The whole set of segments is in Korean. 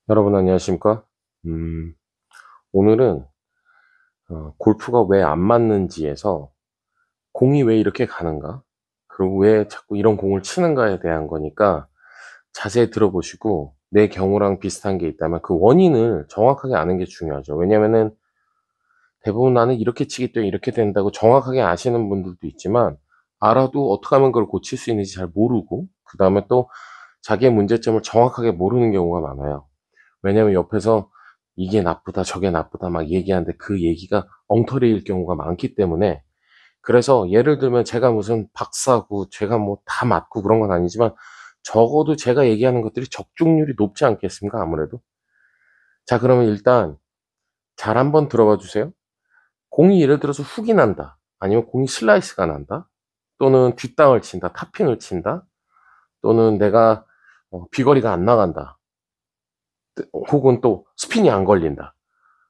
여러분 안녕하십니까? 오늘은 골프가 왜 안 맞는지에서 공이 왜 이렇게 가는가? 그리고 왜 자꾸 이런 공을 치는가에 대한 거니까 자세히 들어보시고 내 경우랑 비슷한 게 있다면 그 원인을 정확하게 아는 게 중요하죠. 왜냐면은 대부분 나는 이렇게 치기 때문에 이렇게 된다고 정확하게 아시는 분들도 있지만 알아도 어떻게 하면 그걸 고칠 수 있는지 잘 모르고 그 다음에 또 자기의 문제점을 정확하게 모르는 경우가 많아요. 왜냐면 옆에서 이게 나쁘다, 저게 나쁘다 막 얘기하는데 그 얘기가 엉터리일 경우가 많기 때문에 그래서 예를 들면 제가 무슨 박사고 제가 뭐 다 맞고 그런 건 아니지만 적어도 제가 얘기하는 것들이 적중률이 높지 않겠습니까? 아무래도. 자, 그러면 일단 잘 한번 들어봐 주세요. 공이 예를 들어서 훅이 난다. 아니면 공이 슬라이스가 난다. 또는 뒷땅을 친다. 탑핑을 친다. 또는 내가 비거리가 안 나간다. 혹은 또 스핀이 안 걸린다.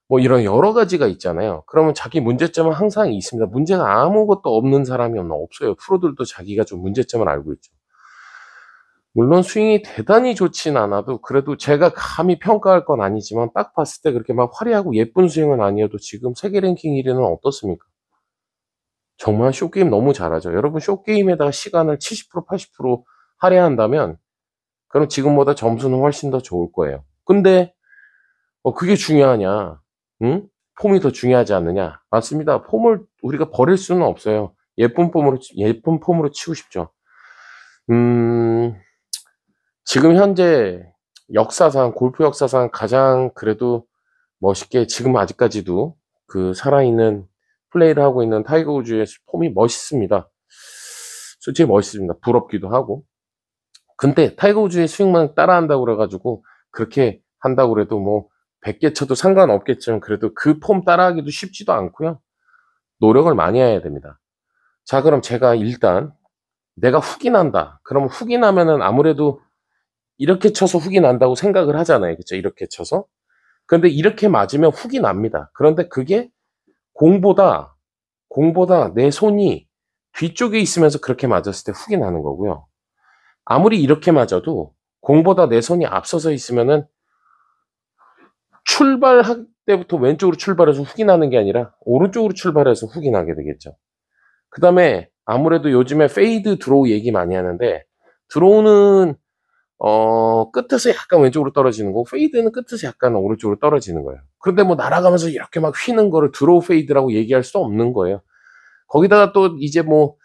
뭐 이런 여러 가지가 있잖아요. 그러면 자기 문제점은 항상 있습니다. 문제가 아무것도 없는 사람이 없어요. 프로들도 자기가 좀 문제점을 알고 있죠. 물론 스윙이 대단히 좋진 않아도 그래도 제가 감히 평가할 건 아니지만 딱 봤을 때 그렇게 막 화려하고 예쁜 스윙은 아니어도 지금 세계 랭킹 1위는 어떻습니까? 정말 쇼게임 너무 잘하죠. 여러분 쇼게임에다가 시간을 70% 80% 할애한다면 그럼 지금보다 점수는 훨씬 더 좋을 거예요. 근데 그게 중요하냐? 응? 폼이 더 중요하지 않느냐? 맞습니다. 폼을 우리가 버릴 수는 없어요. 예쁜 폼으로 치고 싶죠. 음, 지금 현재 역사상, 골프 역사상 가장 그래도 멋있게 지금 아직까지도 그 살아있는 플레이를 하고 있는 타이거 우즈의 폼이 멋있습니다. 솔직히 멋있습니다. 부럽기도 하고. 근데 타이거 우즈의 스윙만 따라한다고 그래가지고 그렇게 한다고 그래도 뭐 100개 쳐도 상관없겠지만 그래도 그 폼 따라하기도 쉽지도 않고요. 노력을 많이 해야 됩니다. 자, 그럼 제가 일단 내가 훅이 난다. 그러면 훅이 나면은 아무래도 이렇게 쳐서 훅이 난다고 생각을 하잖아요. 그쵸? 이렇게 쳐서. 근데 이렇게 맞으면 훅이 납니다. 그런데 그게 공보다, 공보다 내 손이 뒤쪽에 있으면서 그렇게 맞았을 때 훅이 나는 거고요. 아무리 이렇게 맞아도 공보다 내 손이 앞서서 있으면은 출발할 때부터 왼쪽으로 출발해서 훅이 나는 게 아니라 오른쪽으로 출발해서 훅이 나게 되겠죠. 그 다음에 아무래도 요즘에 페이드 드로우 얘기 많이 하는데 드로우는 끝에서 약간 왼쪽으로 떨어지는 거고 페이드는 끝에서 약간 오른쪽으로 떨어지는 거예요. 그런데 뭐 날아가면서 이렇게 막 휘는 거를 드로우 페이드라고 얘기할 수 없는 거예요. 거기다가 또 이제 뭐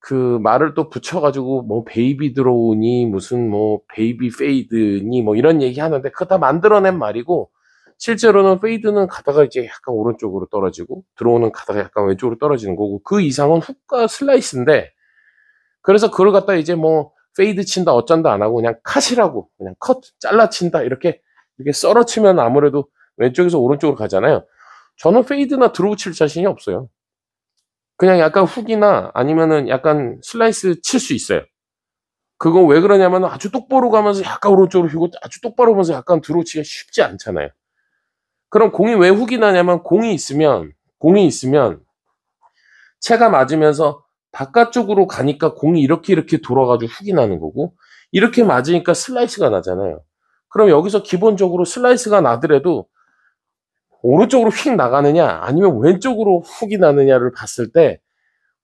그 말을 또 붙여가지고 뭐 베이비 드로우니 무슨 뭐 베이비 페이드니 뭐 이런 얘기 하는데 그거 다 만들어낸 말이고 실제로는 페이드는 가다가 이제 약간 오른쪽으로 떨어지고 드로우는 가다가 약간 왼쪽으로 떨어지는 거고 그 이상은 훅과 슬라이스인데 그래서 그걸 갖다 이제 뭐 페이드 친다 어쩐다 안 하고 그냥 컷이라고 그냥 컷 잘라 친다 이렇게 썰어 치면 아무래도 왼쪽에서 오른쪽으로 가잖아요. 저는 페이드나 드로우 칠 자신이 없어요. 그냥 약간 훅이나 아니면은 약간 슬라이스 칠 수 있어요. 그거 왜 그러냐면 아주 똑바로 가면서 약간 오른쪽으로 휘고 아주 똑바로 가면서 약간 드로우 치기가 쉽지 않잖아요. 그럼 공이 왜 훅이 나냐면 공이 있으면 채가 맞으면서 바깥쪽으로 가니까 공이 이렇게 돌아가지고 훅이 나는 거고 이렇게 맞으니까 슬라이스가 나잖아요. 그럼 여기서 기본적으로 슬라이스가 나더라도 오른쪽으로 휙 나가느냐 아니면 왼쪽으로 훅이 나느냐를 봤을 때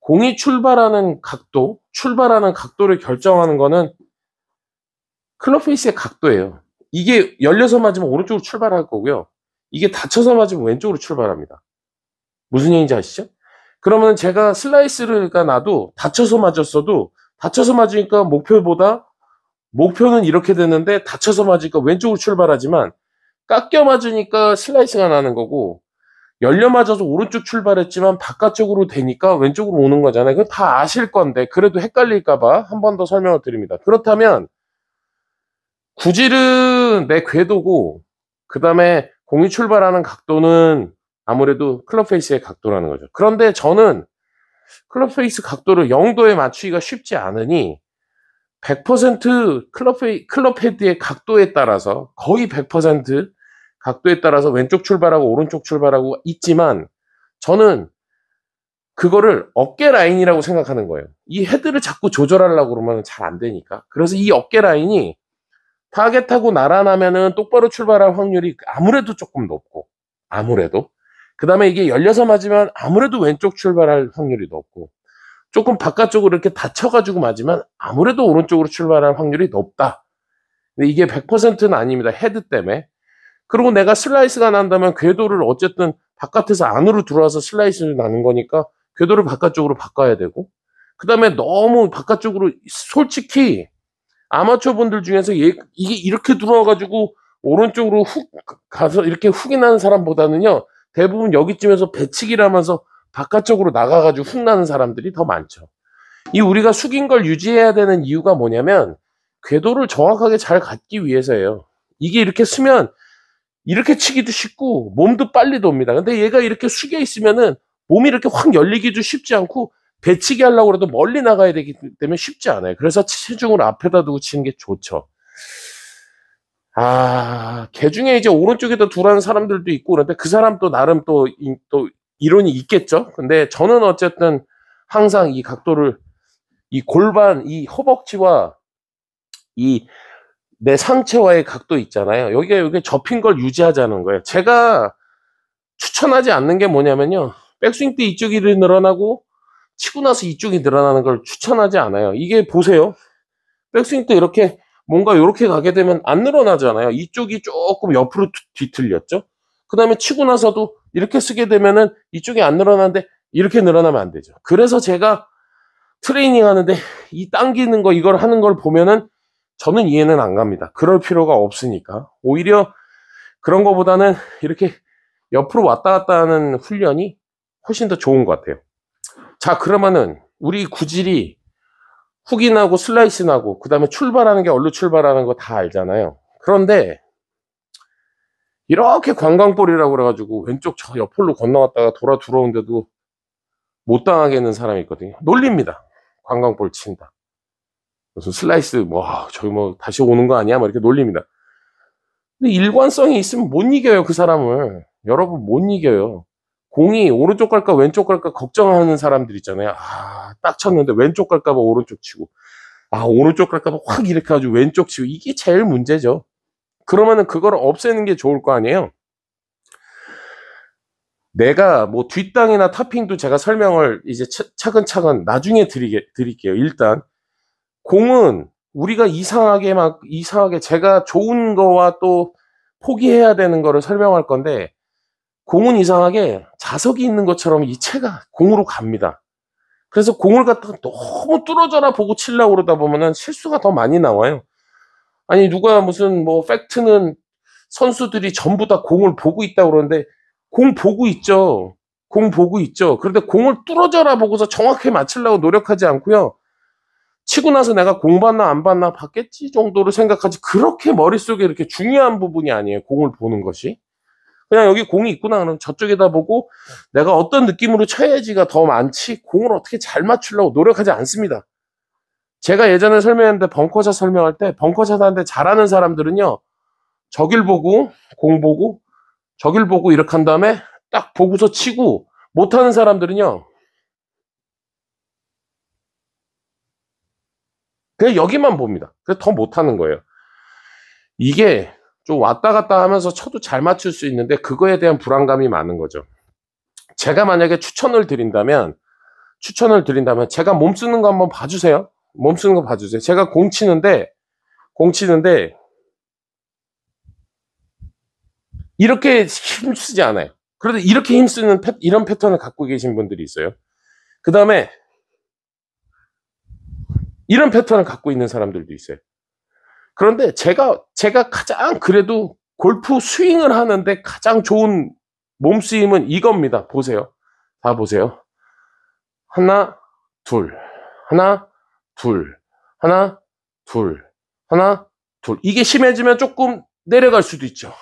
공이 출발하는 각도를 결정하는 거는 클럽 페이스의 각도예요. 이게 열려서 맞으면 오른쪽으로 출발할 거고요. 이게 닫혀서 맞으면 왼쪽으로 출발합니다. 무슨 얘기인지 아시죠? 그러면 제가 슬라이스가 나도 닫혀서 맞으니까 목표는 이렇게 되는데 닫혀서 맞으니까 왼쪽으로 출발하지만 깎여 맞으니까 슬라이스가 나는 거고 열려 맞아서 오른쪽 출발했지만 바깥쪽으로 되니까 왼쪽으로 오는 거잖아요. 그거 다 아실 건데 그래도 헷갈릴까봐 한 번 더 설명을 드립니다. 그렇다면 구질은 내 궤도고 그 다음에 공이 출발하는 각도는 아무래도 클럽 페이스의 각도라는 거죠. 그런데 저는 클럽 페이스 각도를 0도에 맞추기가 쉽지 않으니 100% 클럽 헤드의 각도에 따라서 거의 100% 각도에 따라서 왼쪽 출발하고 오른쪽 출발하고 있지만 저는 그거를 어깨 라인이라고 생각하는 거예요. 이 헤드를 자꾸 조절하려고 그러면 잘 안 되니까. 그래서 이 어깨 라인이 타겟하고 날아나면은 똑바로 출발할 확률이 아무래도 조금 높고, 아무래도. 그 다음에 이게 열려서 맞으면 아무래도 왼쪽 출발할 확률이 높고, 조금 바깥쪽으로 이렇게 닫혀가지고 맞으면 아무래도 오른쪽으로 출발할 확률이 높다. 근데 이게 100%는 아닙니다. 헤드 때문에. 그리고 내가 슬라이스가 난다면 궤도를 어쨌든 바깥에서 안으로 들어와서 슬라이스를 나는 거니까 궤도를 바깥쪽으로 바꿔야 되고, 그 다음에 너무 바깥쪽으로, 솔직히 아마추어 분들 중에서 이게 이렇게 들어와가지고 오른쪽으로 훅 가서 이렇게 훅이 나는 사람보다는요, 대부분 여기쯤에서 배치기를 하면서 바깥쪽으로 나가가지고 훅 나는 사람들이 더 많죠. 이 우리가 숙인 걸 유지해야 되는 이유가 뭐냐면 궤도를 정확하게 잘 갖기 위해서예요. 이게 이렇게 쓰면 이렇게 치기도 쉽고 몸도 빨리 돕니다. 근데 얘가 이렇게 숙여 있으면은 몸이 이렇게 확 열리기도 쉽지 않고 배치기 하려고 해도 멀리 나가야 되기 때문에 쉽지 않아요. 그래서 체중을 앞에다 두고 치는 게 좋죠. 개 중에 이제 오른쪽에다 두라는 사람들도 있고 그런데 그 사람 또 나름 또 이론이 있겠죠. 근데 저는 어쨌든 항상 이 각도를, 이 골반, 이 허벅지와 이 내 상체와의 각도 있잖아요. 여기에 접힌 걸 유지하자는 거예요. 제가 추천하지 않는 게 뭐냐면요, 백스윙 때 이쪽이 늘어나고 치고 나서 이쪽이 늘어나는 걸 추천하지 않아요. 이게 보세요. 백스윙 때 이렇게 뭔가 이렇게 가게 되면 안 늘어나잖아요. 이쪽이 조금 옆으로 뒤틀렸죠. 그 다음에 치고 나서도 이렇게 쓰게 되면은 이쪽이 안 늘어나는데 이렇게 늘어나면 안 되죠. 그래서 제가 트레이닝 하는데 이 당기는 거, 이걸 하는 걸 보면은 저는 이해는 안 갑니다. 그럴 필요가 없으니까. 오히려 그런 거보다는 이렇게 옆으로 왔다 갔다 하는 훈련이 훨씬 더 좋은 것 같아요. 자, 그러면은 우리 구질이 훅이 나고 슬라이스 나고 그 다음에 출발하는 게 얼로 출발하는 거 다 알잖아요. 그런데 이렇게 관광볼이라고 그래가지고 왼쪽 저 옆홀로 건너갔다가 돌아 들어오는데도 못 당하게 하는 사람이 있거든요. 놀립니다. 관광볼 친다. 무슨 슬라이스 저기 다시 오는 거 아니야? 이렇게 놀립니다. 근데 일관성이 있으면 못 이겨요, 그 사람을. 여러분 못 이겨요. 공이 오른쪽 갈까 왼쪽 갈까 걱정하는 사람들 있잖아요. 딱 쳤는데 왼쪽 갈까 봐 오른쪽 치고, 오른쪽 갈까 봐 확 이렇게 가지고 왼쪽 치고, 이게 제일 문제죠. 그러면은 그걸 없애는 게 좋을 거 아니에요. 내가 뒷땅이나 타핑도 제가 설명을 이제 차근차근 나중에 드릴게요. 일단 공은 우리가 이상하게 제가 좋은 거와 또 포기해야 되는 거를 설명할 건데, 공은 이상하게 자석이 있는 것처럼 이 채가 공으로 갑니다. 그래서 공을 갖다가 너무 뚫어져라 보고 치려고 그러다 보면은 실수가 더 많이 나와요. 아니, 누가 무슨 팩트는 선수들이 전부 다 공을 보고 있다고 그러는데, 공 보고 있죠. 공 보고 있죠. 그런데 공을 뚫어져라 보고서 정확하게 맞추려고 노력하지 않고요. 치고 나서 내가 공 봤나 안 봤나 봤겠지 정도로 생각하지, 그렇게 머릿속에 이렇게 중요한 부분이 아니에요. 공을 보는 것이. 그냥 여기 공이 있구나 그러면 저쪽에다 보고 내가 어떤 느낌으로 쳐야지가 더 많지, 공을 어떻게 잘 맞추려고 노력하지 않습니다. 제가 예전에 설명했는데, 벙커샷 설명할 때 벙커샷 하는데 잘하는 사람들은요, 저길 보고 공 보고 저길 보고 이렇게 한 다음에 딱 보고서 치고, 못하는 사람들은요 그냥 여기만 봅니다. 그래서 더 못하는 거예요. 이게 좀 왔다 갔다 하면서 쳐도 잘 맞출 수 있는데 그거에 대한 불안감이 많은 거죠. 제가 만약에 추천을 드린다면 제가 몸 쓰는 거 한번 봐주세요. 몸 쓰는 거 봐주세요. 제가 공 치는데 이렇게 힘쓰지 않아요. 그래도 이렇게 힘쓰는 이런 패턴을 갖고 계신 분들이 있어요. 그 다음에 이런 패턴을 갖고 있는 사람들도 있어요. 그런데 제가 가장 그래도 골프 스윙을 하는데 가장 좋은 몸쓰임은 이겁니다. 보세요. 다 보세요. 하나, 둘, 하나, 둘, 하나, 둘, 하나, 둘. 이게 심해지면 조금 내려갈 수도 있죠.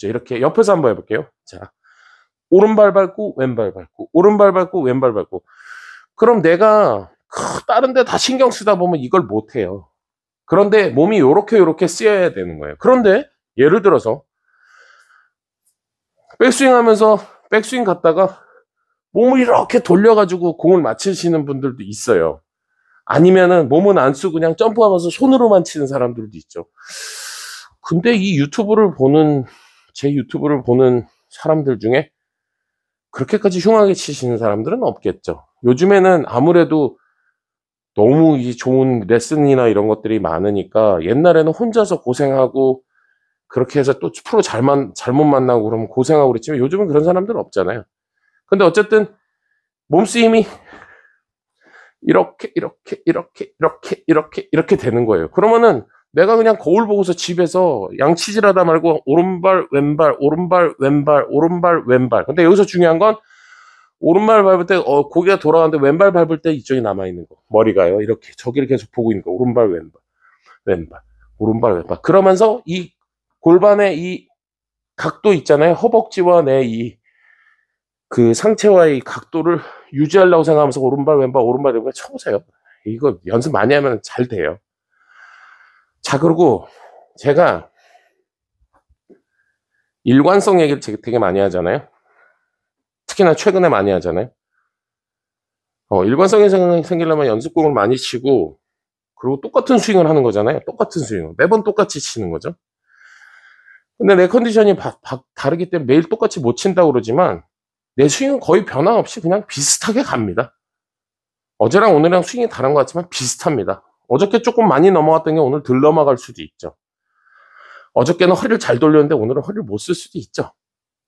이렇게 옆에서 한번 해볼게요. 자, 오른발 밟고 왼발 밟고, 오른발 밟고 왼발 밟고. 그럼 내가 다른 데 다 신경 쓰다 보면 이걸 못해요. 그런데 몸이 요렇게 쓰여야 되는 거예요. 그런데 예를 들어서 백스윙 갔다가 몸을 이렇게 돌려가지고 공을 맞추시는 분들도 있어요. 아니면은 몸은 안 쓰고 그냥 점프하면서 손으로만 치는 사람들도 있죠. 근데 이 제 유튜브를 보는 사람들 중에 그렇게까지 흉하게 치시는 사람들은 없겠죠. 요즘에는 아무래도 너무 이 좋은 레슨이나 이런 것들이 많으니까 옛날에는 혼자서 고생하고 그렇게 해서 또 프로 잘못 만나고 그러면 고생하고 그랬지만 요즘은 그런 사람들은 없잖아요. 근데 어쨌든 몸쓰임이 이렇게 되는 거예요. 그러면은 내가 그냥 거울 보고서 집에서 양치질하다 말고 오른발, 왼발, 오른발, 왼발, 오른발, 왼발. 근데 여기서 중요한 건 오른발 밟을 때 고개가 돌아가는데 왼발 밟을 때 이쪽이 남아있는 거. 머리가요. 이렇게 저기를 계속 보고 있는 거. 오른발, 왼발, 왼발, 오른발, 왼발. 그러면서 이 골반의 이 각도 있잖아요. 허벅지와 내 그 상체와의 각도를 유지하려고 생각하면서 오른발, 왼발, 오른발, 왼발 쳐보세요. 이거 연습 많이 하면 잘 돼요. 자, 그리고 제가 일관성 얘기를 되게 많이 하잖아요. 특히나 최근에 많이 하잖아요. 일관성이 생기려면 연습공을 많이 치고, 그리고 똑같은 스윙을 하는 거잖아요. 똑같은 스윙을. 매번 똑같이 치는 거죠. 근데 내 컨디션이 다르기 때문에 매일 똑같이 못 친다고 그러지만, 내 스윙은 거의 변화 없이 그냥 비슷하게 갑니다. 어제랑 오늘이랑 스윙이 다른 것 같지만 비슷합니다. 어저께 조금 많이 넘어갔던 게 오늘 덜 넘어갈 수도 있죠. 어저께는 허리를 잘 돌렸는데 오늘은 허리를 못 쓸 수도 있죠.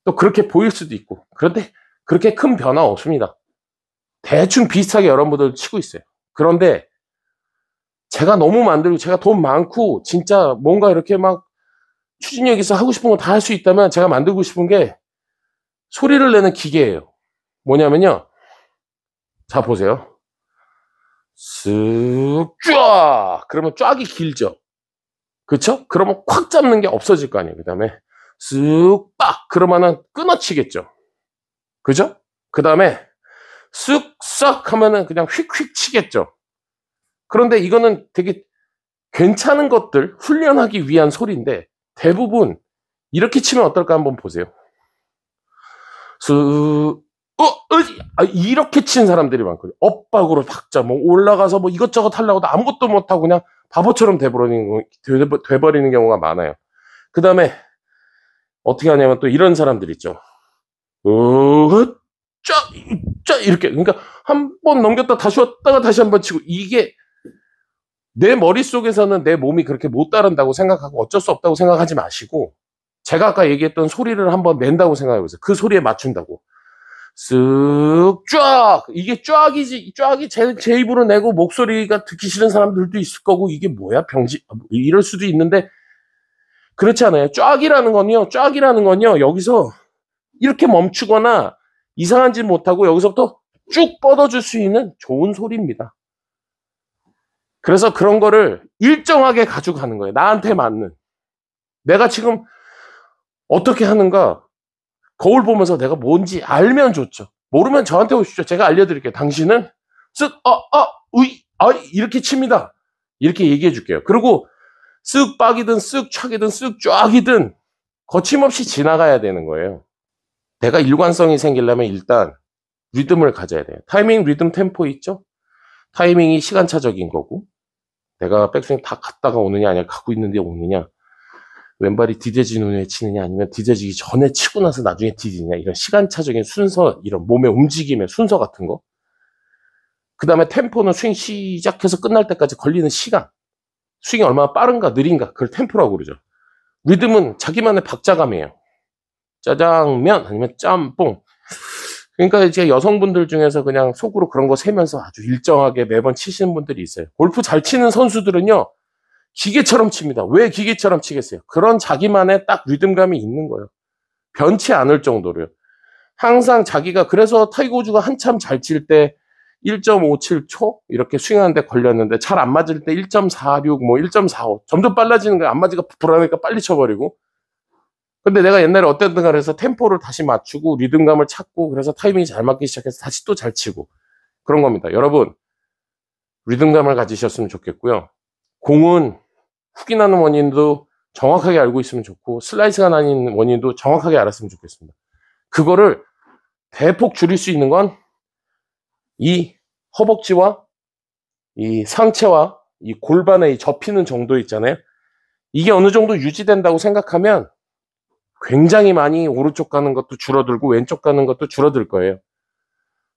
또 그렇게 보일 수도 있고. 그런데 그렇게 큰 변화 없습니다. 대충 비슷하게 여러분들 치고 있어요. 그런데 제가 너무 만들고 제가 돈 많고 진짜 뭔가 이렇게 막 추진력 있어 하고 싶은 거 다 할 수 있다면 제가 만들고 싶은 게 소리를 내는 기계예요. 뭐냐면요. 자, 보세요. 쓱, 쫙! 그러면 쫙이 길죠? 그쵸? 그러면 콱 잡는 게 없어질 거 아니에요. 그 다음에 쓱, 빡! 그러면은 끊어치겠죠? 그죠? 그 다음에 쓱, 싹 하면은 그냥 휙휙 치겠죠? 그런데 이거는 되게 괜찮은 것들, 훈련하기 위한 소리인데 대부분 이렇게 치면 어떨까 한번 보세요. 쓱, 이렇게 치는 사람들이 많거든요. 엇박으로 박자, 뭐 올라가서 뭐 이것저것 하려고 도 아무것도 못하고 그냥 바보처럼 돼버리는 경우가 많아요. 그 다음에 어떻게 하냐면 또 이런 사람들 있죠. 이렇게. 그러니까 한 번 넘겼다 다시 왔다가 다시 한 번 치고 이게 내 머릿속에서는 내 몸이 그렇게 못 따른다고 생각하고 어쩔 수 없다고 생각하지 마시고 제가 아까 얘기했던 소리를 한번 낸다고 생각해보세요. 그 소리에 맞춘다고. 쓱, 쫙! 이게 쫙이지. 쫙이 제 입으로 내고 목소리가 듣기 싫은 사람들도 있을 거고 이게 뭐야? 이럴 수도 있는데 그렇지 않아요. 쫙이라는 건요. 여기서 이렇게 멈추거나 이상한 짓 못하고 여기서부터 쭉 뻗어줄 수 있는 좋은 소리입니다. 그래서 그런 거를 일정하게 가져가는 거예요. 나한테 맞는. 내가 지금 어떻게 하는가 거울 보면서 내가 뭔지 알면 좋죠. 모르면 저한테 오십시오. 제가 알려드릴게요. 당신은 쓱, 이렇게 칩니다. 이렇게 얘기해 줄게요. 그리고 쓱 빡이든 쓱 촥이든 쓱 쫙이든 거침없이 지나가야 되는 거예요. 내가 일관성이 생기려면 일단 리듬을 가져야 돼요. 타이밍, 리듬, 템포 있죠? 타이밍이 시간차적인 거고 내가 백스윙 다 갔다가 오느냐 아니면 가고 있는데 오느냐 왼발이 디뎌진 후에 치느냐 아니면 디뎌지기 전에 치고 나서 나중에 디디냐 이런 시간차적인 순서 이런 몸의 움직임의 순서 같은 거 그 다음에 템포는 스윙 시작해서 끝날 때까지 걸리는 시간 스윙이 얼마나 빠른가 느린가 그걸 템포라고 그러죠. 리듬은 자기만의 박자감이에요. 짜장면 아니면 짬뽕 그러니까 이제 여성분들 중에서 그냥 속으로 그런 거 세면서 아주 일정하게 매번 치시는 분들이 있어요. 골프 잘 치는 선수들은요 기계처럼 칩니다. 왜 기계처럼 치겠어요? 그런 자기만의 딱 리듬감이 있는 거예요. 변치 않을 정도로요. 항상 자기가 그래서 타이거 우즈가 한참 잘 칠 때 1.57초 이렇게 스윙하는데 걸렸는데 잘 안 맞을 때 1.46, 뭐 1.45 점점 빨라지는 거예요. 안 맞으니까 불안하니까 빨리 쳐버리고. 근데 내가 옛날에 어땠던가 그래서 템포를 다시 맞추고 리듬감을 찾고 그래서 타이밍이 잘 맞기 시작해서 다시 또 잘 치고 그런 겁니다. 여러분 리듬감을 가지셨으면 좋겠고요. 공은 훅이 나는 원인도 정확하게 알고 있으면 좋고 슬라이스가 나는 원인도 정확하게 알았으면 좋겠습니다. 그거를 대폭 줄일 수 있는 건 이 허벅지와 이 상체와 이 골반의 이 접히는 정도 있잖아요. 이게 어느 정도 유지된다고 생각하면 굉장히 많이 오른쪽 가는 것도 줄어들고 왼쪽 가는 것도 줄어들 거예요.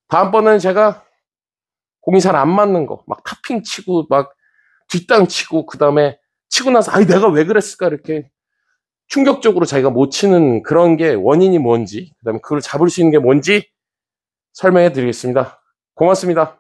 다음번에는 제가 공이 잘 안 맞는 거, 막 탑핑 치고, 막 뒷땅 치고, 그 다음에 치고 나서, 아이, 내가 왜 그랬을까? 이렇게 충격적으로 자기가 못 치는 그런 게 원인이 뭔지, 그 다음에 그걸 잡을 수 있는 게 뭔지 설명해 드리겠습니다. 고맙습니다.